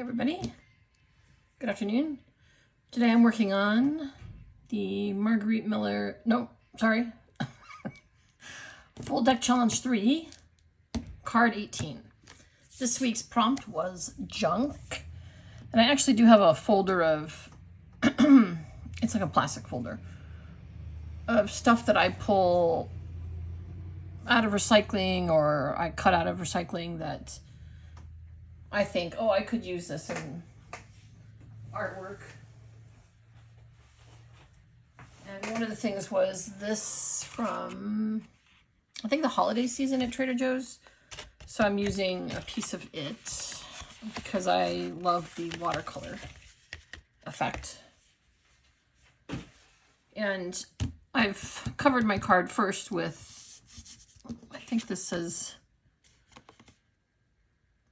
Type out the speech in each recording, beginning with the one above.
Everybody, good afternoon. Today I'm working on the Marguerite Miller, Full Deck Challenge 3, card 18. This week's prompt was junk, and I actually do have a folder of, it's like a plastic folder, of stuff that I pull out of recycling or I cut out of recycling that I think, oh, I could use this in artwork. And one of the things was this from, I think, the holiday season at Trader Joe's. So I'm using a piece of it because I love the watercolor effect. And I've covered my card first with, I think this says,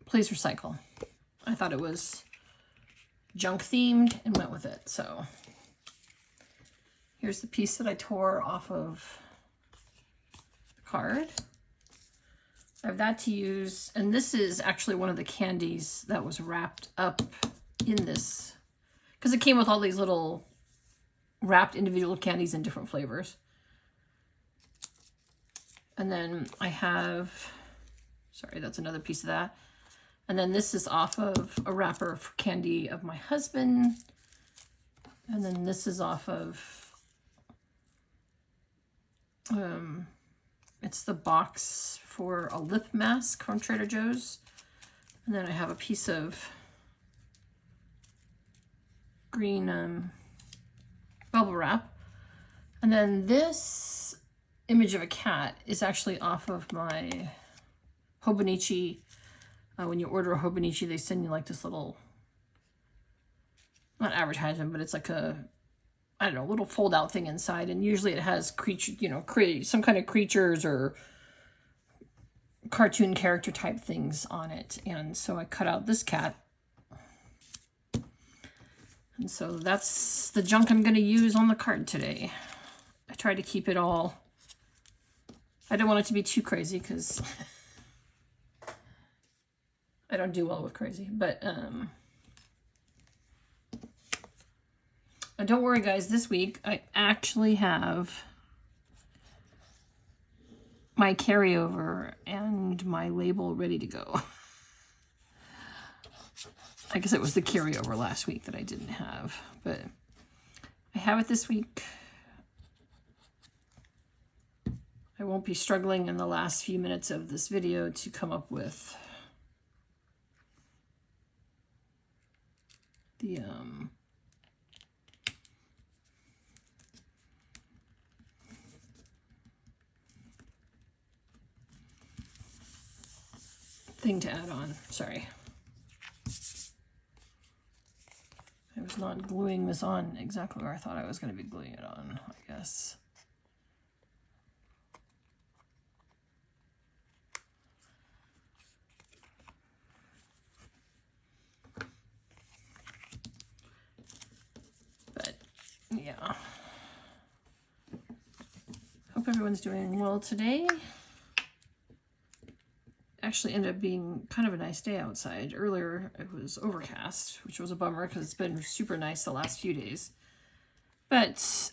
please recycle. I thought it was junk themed and went with it. So here's the piece that I tore off of the card. I have that to use, and this is actually one of the candies that was wrapped up in this, because it came with all these little wrapped individual candies in different flavors. And then I have, sorry, that's another piece of that. And then this is off of a wrapper for candy of my husband. And then this is off of, it's the box for a lip mask from Trader Joe's. And then I have a piece of green bubble wrap. And then this image of a cat is actually off of my Hobonichi. When you order a Hobonichi, they send you like this little, not advertisement, but it's like a, I don't know, little fold out thing inside. And usually it has creature, some kind of creatures or cartoon character type things on it. And so I cut out this cat. And so that's the junk I'm going to use on the card today. I tried to keep it all, I didn't want it to be too crazy because I don't do well with crazy, but and don't worry guys, this week I actually have my carryover and my label ready to go. I guess it was the carryover last week that I didn't have, but I have it this week. I won't be struggling in the last few minutes of this video to come up with the thing to add on. Sorry. I was not gluing this on exactly where I thought I was going to be gluing it on, I guess. Yeah. Hope everyone's doing well today. Actually ended up being kind of a nice day outside. Earlier it was overcast, which was a bummer because it's been super nice the last few days. But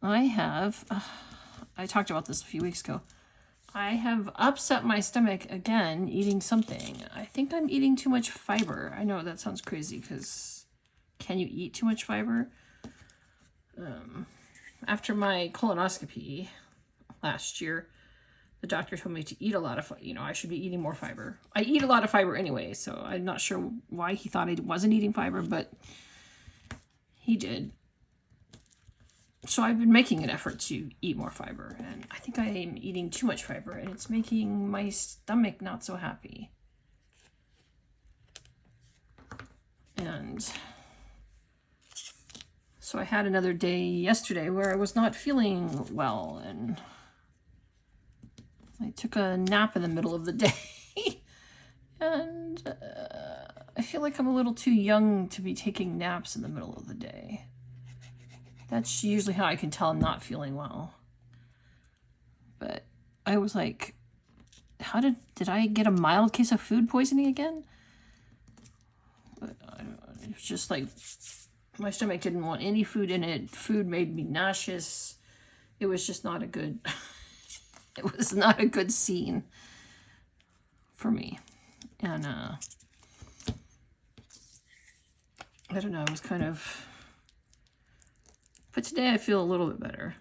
I talked about this a few weeks ago. I have upset my stomach again eating something. I think I'm eating too much fiber. I know that sounds crazy because can you eat too much fiber? After my colonoscopy last year, the doctor told me to eat a lot of, I should be eating more fiber. I eat a lot of fiber anyway, so I'm not sure why he thought I wasn't eating fiber, but he did. So I've been making an effort to eat more fiber, and I think I am eating too much fiber, and it's making my stomach not so happy. And so I had another day yesterday where I was not feeling well, and I took a nap in the middle of the day. And I feel like I'm a little too young to be taking naps in the middle of the day. That's usually how I can tell I'm not feeling well. But I was like, how did I get a mild case of food poisoning again? It was just like my stomach didn't want any food in it. Food made me nauseous. It was just not a good, it was not a good scene for me. And I don't know, I was kind of, but today I feel a little bit better.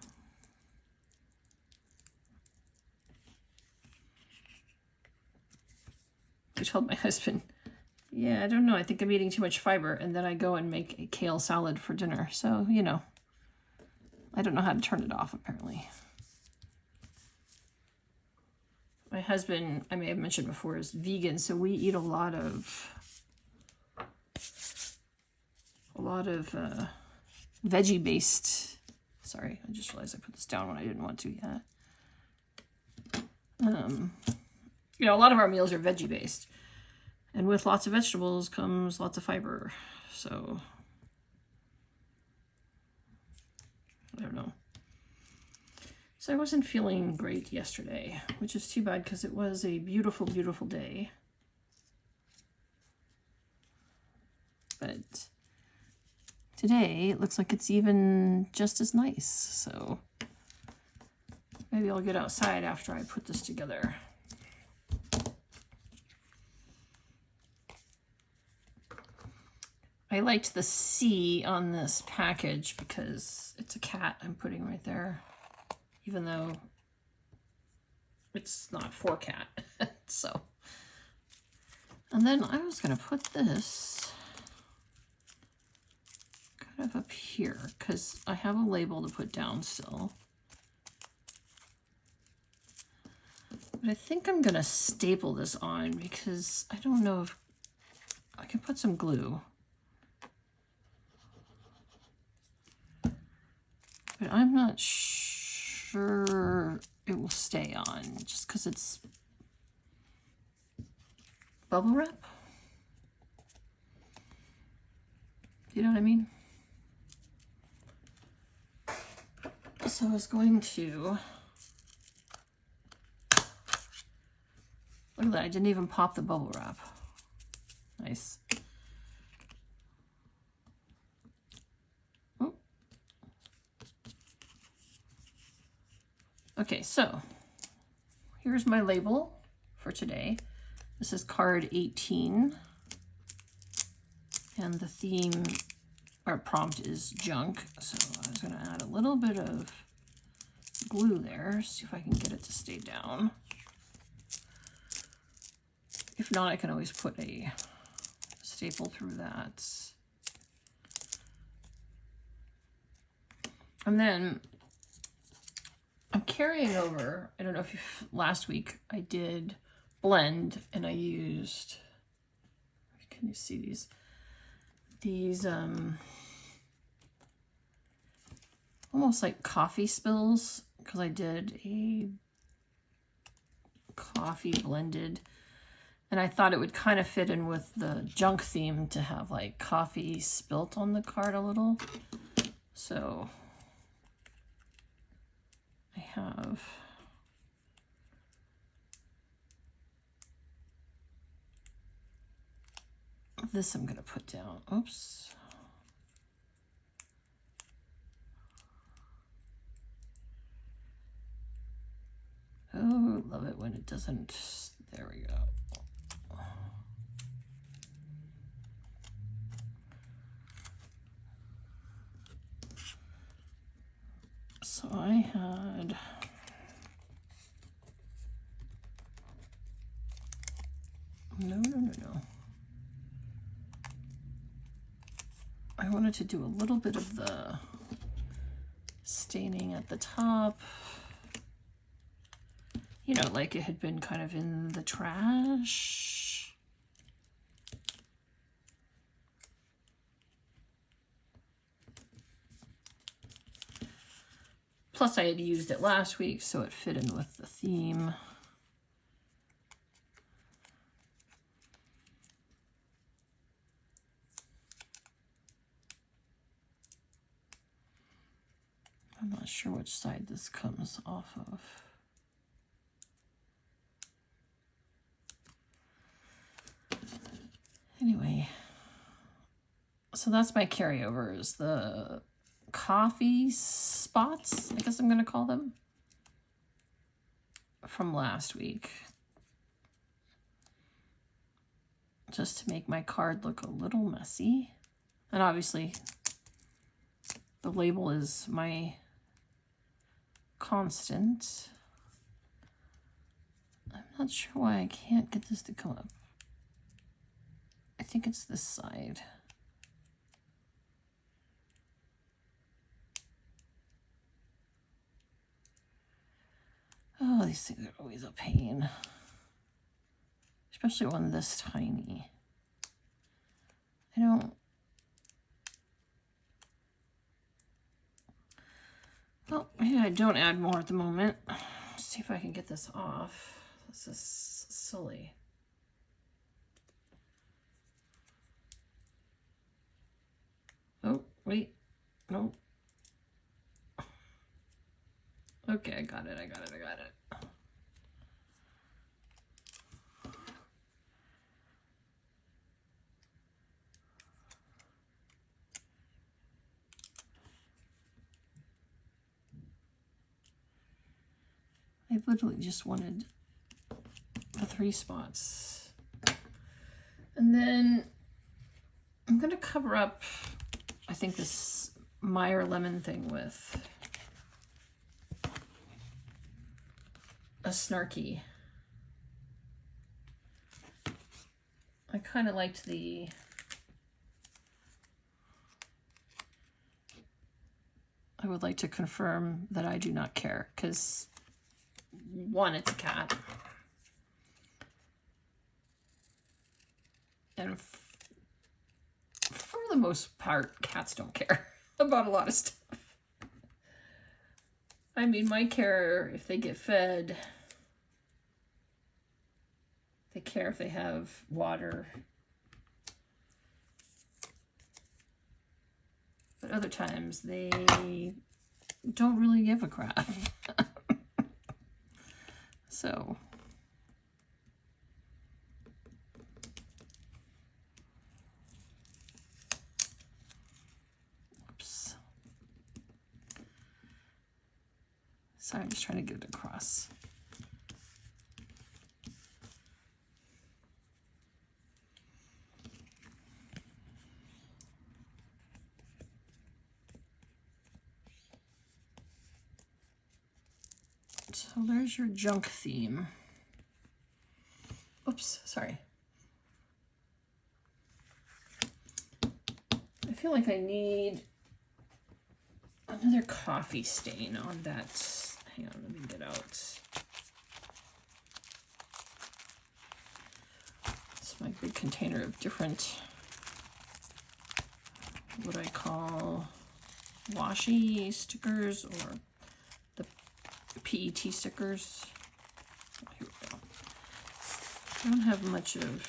I told my husband, yeah, I don't know, I think I'm eating too much fiber, and then I go and make a kale salad for dinner. So, you know, I don't know how to turn it off, apparently. My husband, I may have mentioned before, is vegan, so we eat a lot of veggie-based. Sorry, I just realized I put this down when I didn't want to yet. You know, a lot of our meals are veggie-based, and with lots of vegetables comes lots of fiber. So I don't know. So I wasn't feeling great yesterday, which is too bad because it was a beautiful, beautiful day. But today it looks like it's even just as nice. So maybe I'll get outside after I put this together. I liked the C on this package because it's a cat I'm putting right there, even though it's not for cat. So, and then I was going to put this kind of up here because I have a label to put down still. But I think I'm going to staple this on because I don't know if I can put some glue. But I'm not sure it will stay on just because it's bubble wrap. You know what I mean? So I was going to, look at that, I didn't even pop the bubble wrap. Nice. Okay, so here's my label for today. This is card 18. And the theme or prompt is junk. So I was going to add a little bit of glue there, see if I can get it to stay down. If not, I can always put a staple through that. And then I'm carrying over, I don't know if last week I did blend and I used, can you see these almost like coffee spills, because I did a coffee blended and I thought it would kind of fit in with the junk theme to have like coffee spilt on the card a little. So I have this I'm going to put down. Oops. Oh, love it when it doesn't. There we go. So I had no. I wanted to do a little bit of the staining at the top. You know, like it had been kind of in the trash. Plus I had used it last week, so it fit in with the theme. I'm not sure which side this comes off of. Anyway, so that's my carryovers. The coffee spots, I guess I'm going to call them, from last week. Just to make my card look a little messy. And obviously, the label is my constant. I'm not sure why I can't get this to come up. I think it's this side. Oh, these things are always a pain. Especially one this tiny. I don't... Well, maybe I don't add more at the moment. Let's see if I can get this off. This is silly. Oh, wait. No. Okay, I got it. I literally just wanted the 3 spots. And then I'm going to cover up, I think, this Meyer lemon thing with a Snarky. I kind of liked the... I would like to confirm that I do not care, because 1, it's a cat. And for the most part, cats don't care about a lot of stuff. I mean, might care if they get fed. They care if they have water. But other times, they don't really give a crap. So... Sorry, I'm just trying to get it across. So there's your junk theme. Oops, sorry. I feel like I need another coffee stain on that. Hang on, let me get out. It's my big container of different, what I call washi stickers, or the PET stickers. Here we go. I don't have much of,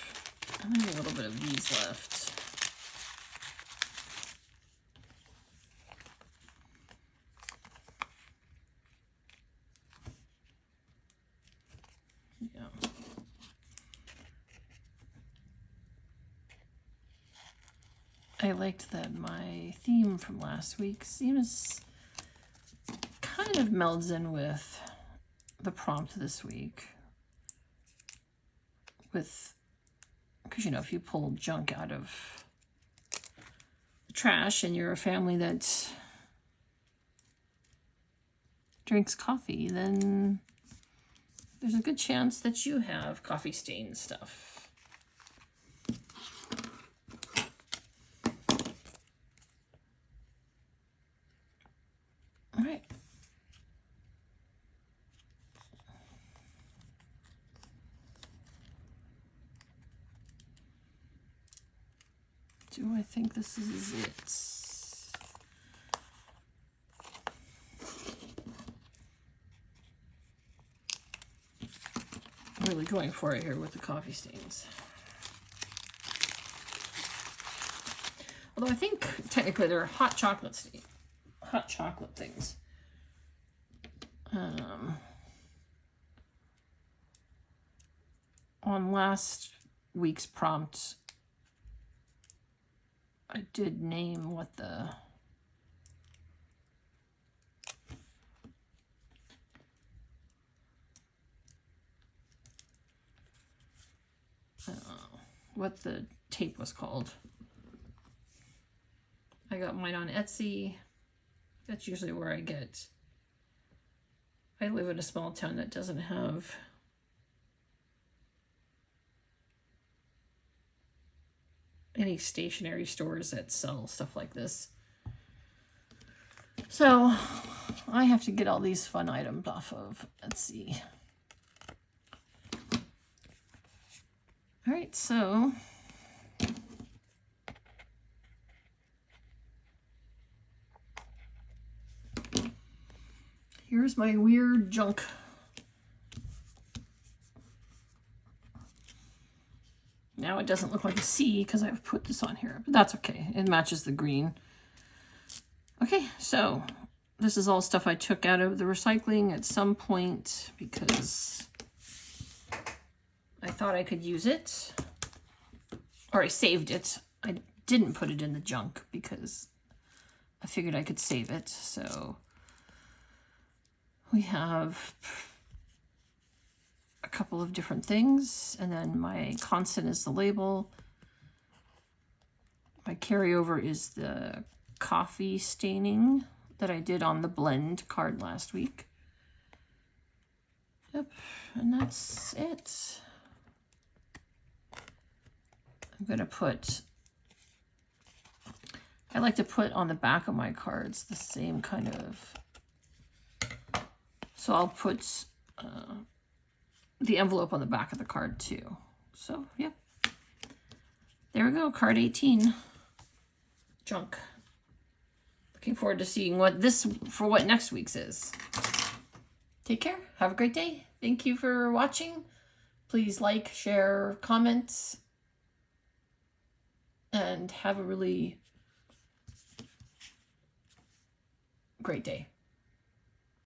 I have a little bit of these left. I liked that my theme from last week seems kind of melds in with the prompt this week. Because, you know, if you pull junk out of the trash and you're a family that drinks coffee, then there's a good chance that you have coffee stain stuff. All right. Do I think this is it? I'm really going for it here with the coffee stains. Although I think technically they're hot chocolate things. On last week's prompt, I did name what the tape was called. I got mine on Etsy. That's usually where I get. I live in a small town that doesn't have any stationery stores that sell stuff like this. So I have to get all these fun items off of Etsy. All right, so here's my weird junk. Now it doesn't look like a C because I've put this on here, but that's okay. It matches the green. Okay, so this is all stuff I took out of the recycling at some point because I thought I could use it, or I saved it. I didn't put it in the junk because I figured I could save it. So we have a couple of different things, and then my constant is the label. My carryover is the coffee staining that I did on the blend card last week. Yep, and that's it. I'm gonna put, I like to put on the back of my cards the same kind of, so I'll put the envelope on the back of the card too. So, yeah. There we go, card 18. Junk. Looking forward to seeing what next week's is. Take care. Have a great day. Thank you for watching. Please like, share, comment, and have a really great day.